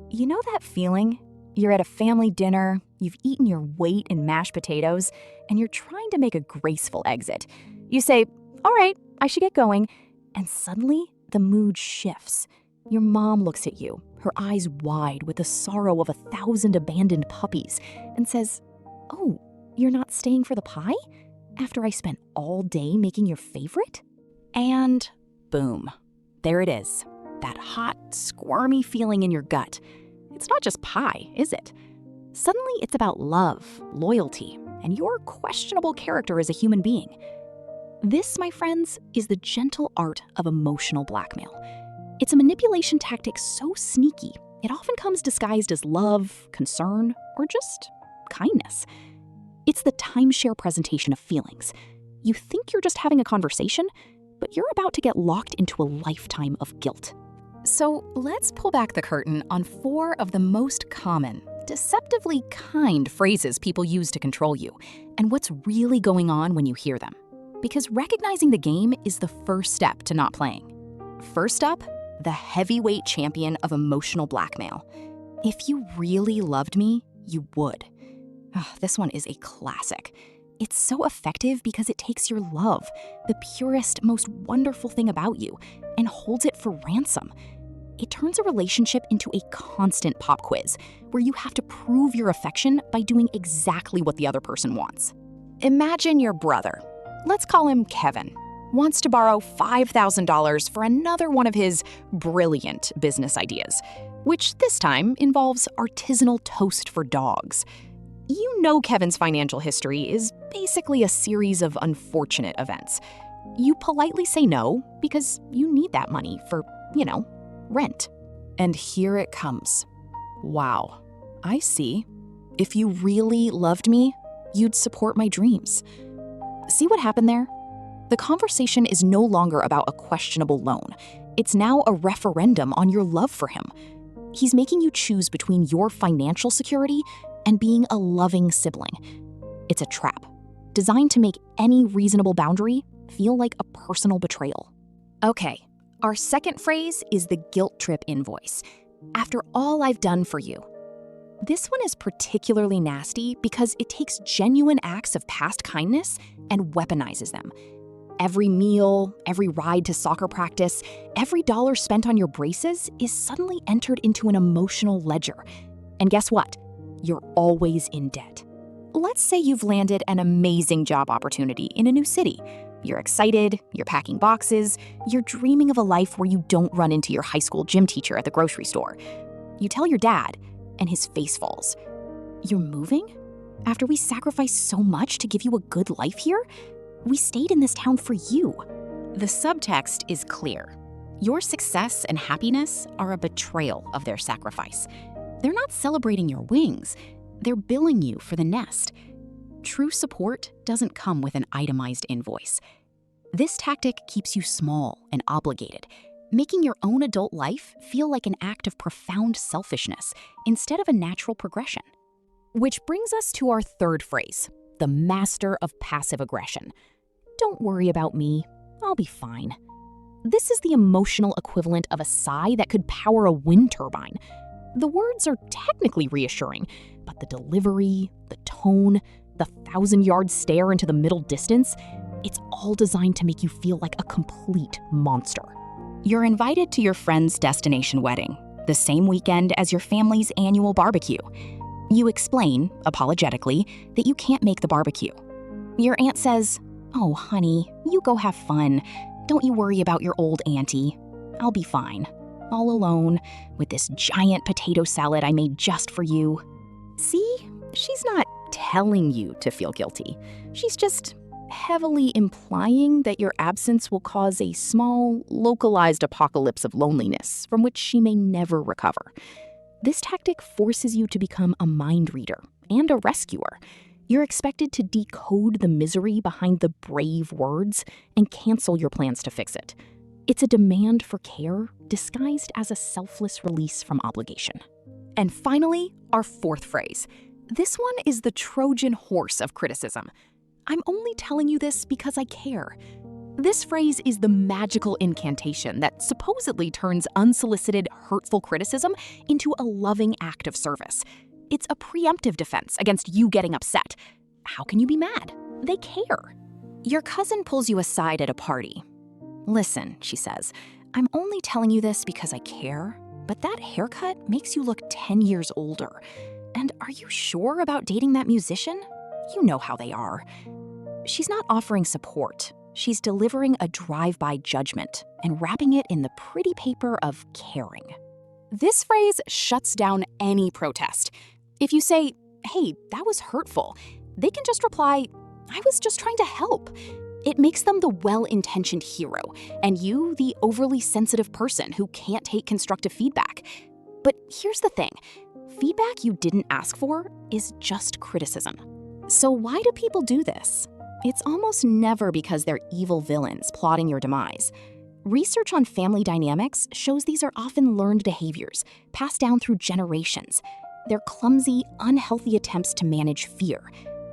You know that feeling? You're at a family dinner, you've eaten your weight in mashed potatoes, and you're trying to make a graceful exit. You say, "All right, I should get going," and suddenly the mood shifts. Your mom looks at you, her eyes wide with the sorrow of 1,000 abandoned puppies, and says, "Oh, you're not staying for the pie? After I spent all day making your favorite?" And boom, there it is, that hot, squirmy feeling in your gut. It's not just pie, is it? Suddenly it's about love, loyalty, and your questionable character as a human being. This, my friends, is the gentle art of emotional blackmail. It's a manipulation tactic so sneaky, it often comes disguised as love, concern, or just kindness. It's the timeshare presentation of feelings. You think you're just having a conversation, but you're about to get locked into a lifetime of guilt. So let's pull back the curtain on 4 of the most common, deceptively kind phrases people use to control you, and what's really going on when you hear them. Because recognizing the game is the first step to not playing. First up, the heavyweight champion of emotional blackmail. If you really loved me, you would. This one is a classic. It's so effective because it takes your love, the purest, most wonderful thing about you, and holds it for ransom. It turns a relationship into a constant pop quiz, where you have to prove your affection by doing exactly what the other person wants. Imagine your brother, let's call him Kevin, wants to borrow $5,000 for another one of his brilliant business ideas, which this time involves artisanal toast for dogs. You know Kevin's financial history is basically a series of unfortunate events. You politely say no because you need that money for, rent. And here it comes. Wow, I see. If you really loved me, you'd support my dreams. See what happened there? The conversation is no longer about a questionable loan. It's now a referendum on your love for him. He's making you choose between your financial security and being a loving sibling. It's a trap, designed to make any reasonable boundary feel like a personal betrayal. Okay, our second phrase is the guilt trip invoice. After all I've done for you. This one is particularly nasty because it takes genuine acts of past kindness and weaponizes them. Every meal, every ride to soccer practice, every dollar spent on your braces is suddenly entered into an emotional ledger. And guess what? You're always in debt. Let's say you've landed an amazing job opportunity in a new city. You're excited, you're packing boxes, you're dreaming of a life where you don't run into your high school gym teacher at the grocery store. You tell your dad, and his face falls. You're moving? After we sacrificed so much to give you a good life here? We stayed in this town for you. The subtext is clear. Your success and happiness are a betrayal of their sacrifice. They're not celebrating your wings. They're billing you for the nest. True support doesn't come with an itemized invoice. This tactic keeps you small and obligated, making your own adult life feel like an act of profound selfishness instead of a natural progression. Which brings us to our third phrase, the master of passive aggression. Don't worry about me, I'll be fine. This is the emotional equivalent of a sigh that could power a wind turbine. The words are technically reassuring, but the delivery, the tone, the 1,000-yard stare into the middle distance, it's all designed to make you feel like a complete monster. You're invited to your friend's destination wedding, the same weekend as your family's annual barbecue. You explain, apologetically, that you can't make the barbecue. Your aunt says, "Oh, honey, you go have fun. Don't you worry about your old auntie. I'll be fine, all alone, with this giant potato salad I made just for you." See, she's not telling you to feel guilty. She's just heavily implying that your absence will cause a small, localized apocalypse of loneliness from which she may never recover. This tactic forces you to become a mind reader and a rescuer. You're expected to decode the misery behind the brave words and cancel your plans to fix it. It's a demand for care disguised as a selfless release from obligation. And finally, our fourth phrase. This one is the Trojan horse of criticism. I'm only telling you this because I care. This phrase is the magical incantation that supposedly turns unsolicited, hurtful criticism into a loving act of service. It's a preemptive defense against you getting upset. How can you be mad? They care. Your cousin pulls you aside at a party. "Listen," she says, "I'm only telling you this because I care, but that haircut makes you look 10 years older. And are you sure about dating that musician? You know how they are." She's not offering support. She's delivering a drive-by judgment and wrapping it in the pretty paper of caring. This phrase shuts down any protest. If you say, "Hey, that was hurtful," they can just reply, "I was just trying to help." It makes them the well-intentioned hero, and you the overly sensitive person who can't take constructive feedback. But here's the thing. Feedback you didn't ask for is just criticism. So why do people do this? It's almost never because they're evil villains plotting your demise. Research on family dynamics shows these are often learned behaviors, passed down through generations. They're clumsy, unhealthy attempts to manage fear.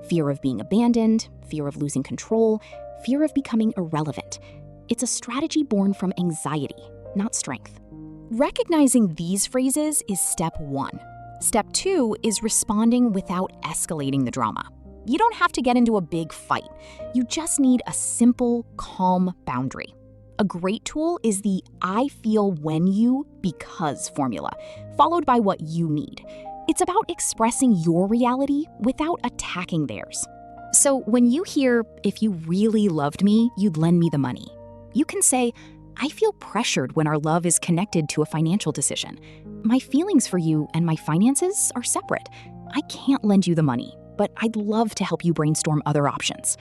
Fear of being abandoned, fear of losing control, fear of becoming irrelevant. It's a strategy born from anxiety, not strength. Recognizing these phrases is step 1. Step 2 is responding without escalating the drama. You don't have to get into a big fight. You just need a simple, calm boundary. A great tool is the "I feel when you because" formula, followed by what you need. It's about expressing your reality without attacking theirs. So when you hear, "If you really loved me, you'd lend me the money," you can say, "I feel pressured when our love is connected to a financial decision. My feelings for you and my finances are separate. I can't lend you the money, but I'd love to help you brainstorm other options."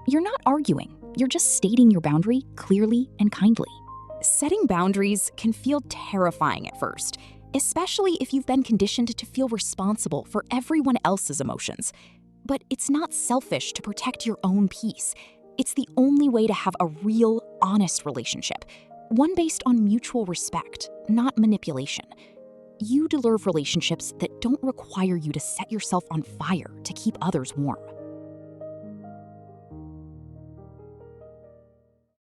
You're not arguing. You're just stating your boundary clearly and kindly. Setting boundaries can feel terrifying at first, especially if you've been conditioned to feel responsible for everyone else's emotions. But it's not selfish to protect your own peace. It's the only way to have a real, honest relationship, one based on mutual respect, not manipulation. You deserve relationships that don't require you to set yourself on fire to keep others warm.